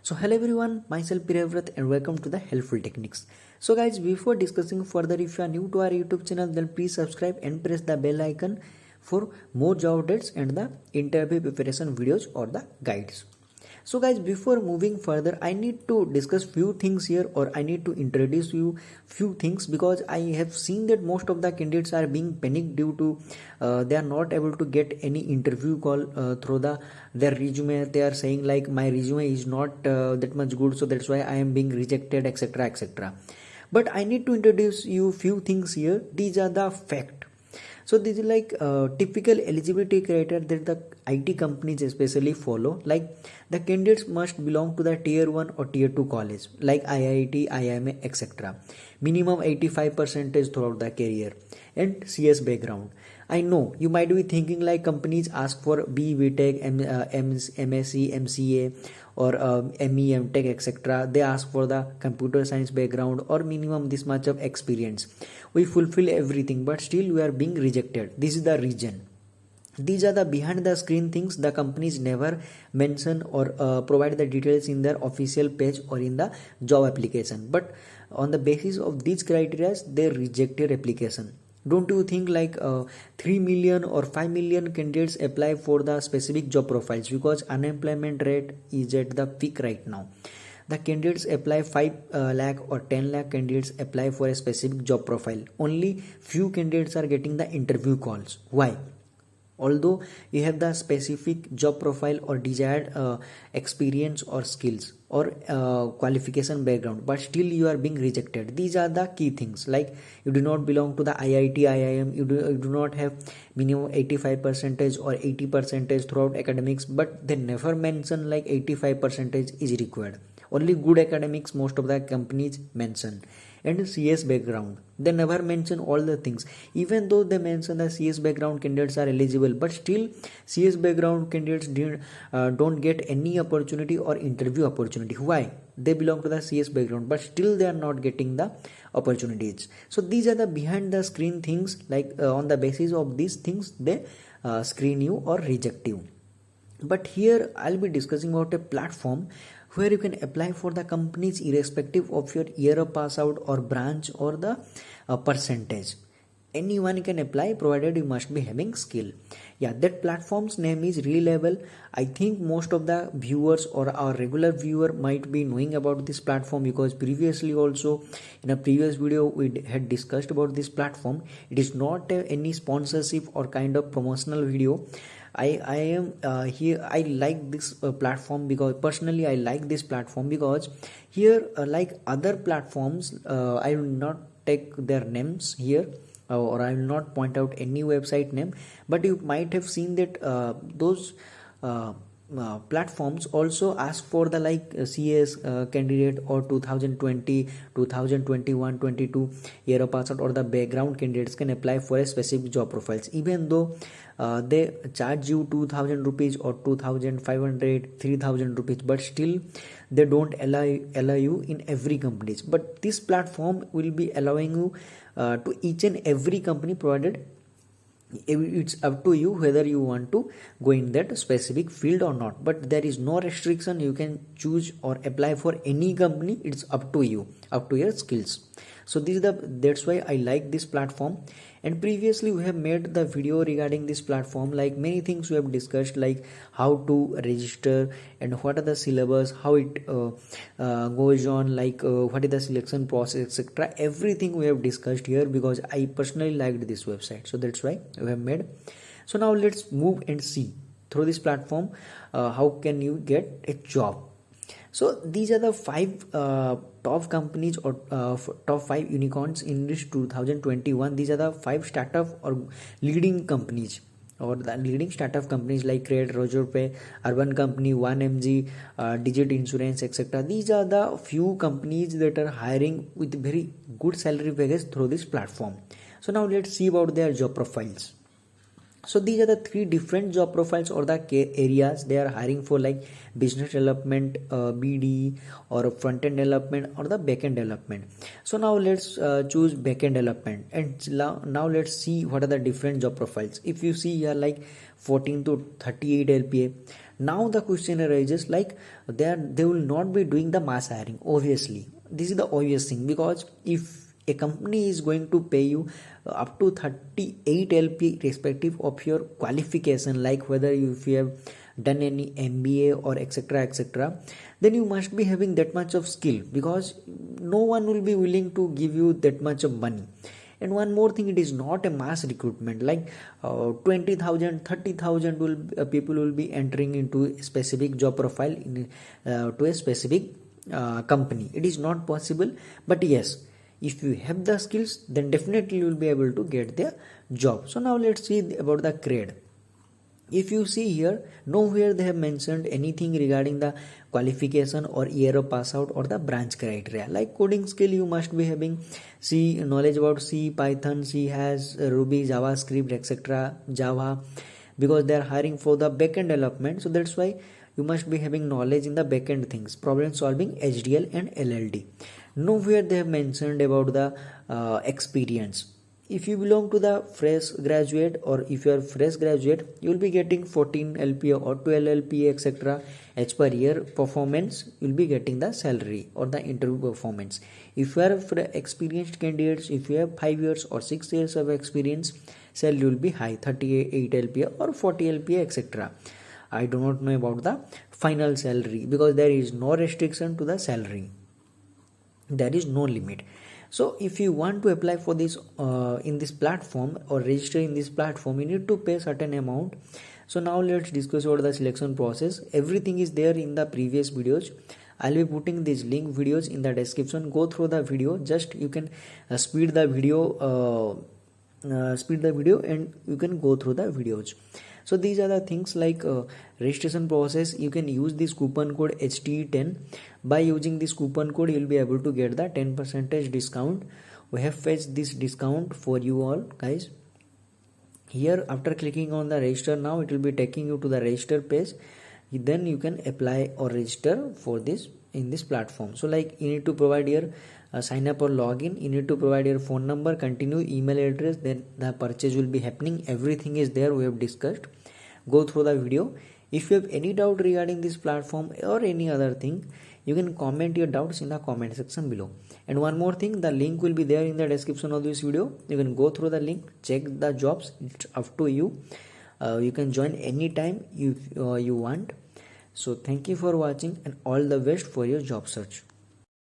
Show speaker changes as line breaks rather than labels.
So hello everyone, myself Pirevrat and welcome to the Helpful Techniques. So guys, before discussing further, if you are new to our YouTube channel, then please subscribe and press the bell icon for more job updates and the interview preparation videos or the guides. So guys, before moving further, I need to discuss few things here, or I need to introduce you few things, because I have seen that most of the candidates are being panicked due to they are not able to get any interview call through their resume. They are saying like my resume is not that much good, so that's why I am being rejected, etc., etc. But I need to introduce you few things here. These are the fact. So this is like typical eligibility criteria that the IT companies especially follow. Like the candidates must belong to the tier 1 or tier 2 college like IIT, IIM, etc. Minimum 85% throughout the career and CS background. I know you might be thinking like companies ask for BE, Tech, MSc, MCA or ME, MTech, etc. They ask for the computer science background or minimum this much of experience. We fulfill everything, but still we are being rejected. This is the reason. These are the behind the screen things the companies never mention or provide the details in their official page or in the job application. But on the basis of these criteria, they reject your application. Don't you think like 3 million or 5 million candidates apply for the specific job profiles, because unemployment rate is at the peak right now. The candidates apply 5 lakh or 10 lakh candidates apply for a specific job profile. Only few candidates are getting the interview calls. Why? Although you have the specific job profile or desired experience or skills or qualification background, but still you are being rejected. These are the key things. Like you do not belong to the IIT, IIM, you do not have minimum 85% or 80% throughout academics, but they never mention like 85% is required. Only good academics most of the companies mention, and CS background. They never mention all the things. Even though they mention the CS background candidates are eligible, but still CS background candidates don't get any opportunity or interview opportunity. Why? They belong to the CS background, but still they are not getting the opportunities. So these are the behind the screen things. Like on the basis of these things, they screen you or reject you. But here I'll be discussing about a platform where you can apply for the companies irrespective of your year of pass out or branch or the percentage. Anyone can apply provided you must be having skill. Yeah, that platform's name is Reliable. I think most of the viewers or our regular viewer might be knowing about this platform, because previously also in a previous video we had discussed about this platform. It is not any sponsorship or kind of promotional video. I am here. I like this platform because personally I like this platform because here like other platforms, I will not take their names here, or I will not point out any website name, but you might have seen that those platforms also ask for the like CS candidate or 2020, 2021, 22 year of pass out or the background candidates can apply for a specific job profiles, even though they charge you 2000 rupees or 2500, 3000 rupees, but still they don't allow you in every companies. But this platform will be allowing you to each and every company, provided it's up to you whether you want to go in that specific field or not. But there is no restriction. You can choose or apply for any company. It's up to you, up to your skills. So that's why I like this platform. And previously we have made the video regarding this platform, like many things we have discussed, like how to register and what are the syllabus, how it goes on, like what is the selection process, etc. Everything we have discussed here, because I personally liked this website, so that's why we have made. So now let's move and see through this platform how can you get a job. So these are the 5 top companies or top 5 unicorns in this 2021. These are the 5 startup or leading companies, or the leading startup companies like Create, RogerPay, Urban Company, 1MG, Digit Insurance, etc. These are the few companies that are hiring with very good salary package through this platform. So now let's see about their job profiles. So these are the 3 different job profiles or the areas they are hiring for, like business development, BD, or front end development, or the back end development. So now let's choose back end development, and now let's see what are the different job profiles. If you see here, like 14 to 38 LPA, Now the question arises, like they will not be doing the mass hiring. Obviously, this is the obvious thing, because if a company is going to pay you up to 38 LP respective of your qualification, like whether if you have done any MBA or etc., then you must be having that much of skill, because no one will be willing to give you that much of money. And one more thing, it is not a mass recruitment, like 20,000 30,000 people will be entering into a specific job profile in to a specific company. It is not possible. But yes, if you have the skills, then definitely you will be able to get the job. So now let's see about the grade. If you see here, nowhere they have mentioned anything regarding the qualification or year of pass out or the branch criteria. Like coding skill, you must be having C, knowledge about C, Python, C has Ruby, JavaScript, etc., Java, because they are hiring for the backend development. So that's why you must be having knowledge in the backend things, problem solving, HDL and LLD. Nowhere they have mentioned about the experience. If you belong to the fresh graduate, or if you are fresh graduate, you will be getting 14 LPA or 12 LPA etc. as per year performance. You will be getting the salary or the interview performance. If you are experienced candidates, if you have 5 years or 6 years of experience, salary will be high, 38 LPA or 40 LPA etc. I do not know about the final salary, because there is no restriction to the salary. There is no limit. So if you want to apply for this in this platform or register in this platform, you need to pay certain amount. So now let's discuss about the selection process. Everything is there in the previous videos. I'll be putting these link videos in the description. Go through the video. Just you can speed the video and you can go through the videos. So these are the things, like registration process. You can use this coupon code HTE10. By using this coupon code, you will be able to get the 10% discount. We have fetched this discount for you all guys. Here, after clicking on the register, now it will be taking you to the register page. Then you can apply or register for this in this platform. So like you need to provide your sign up or login. You need to provide your phone number, continue, email address, then the purchase will be happening. Everything is there, we have discussed. Go through the video. If you have any doubt regarding this platform or any other thing, you can comment your doubts in the comment section below. And one more thing, the link will be there in the description of this video. You can go through the link, check the jobs. It's up to you. You can join anytime you want. So thank you for watching, and all the best for your job search.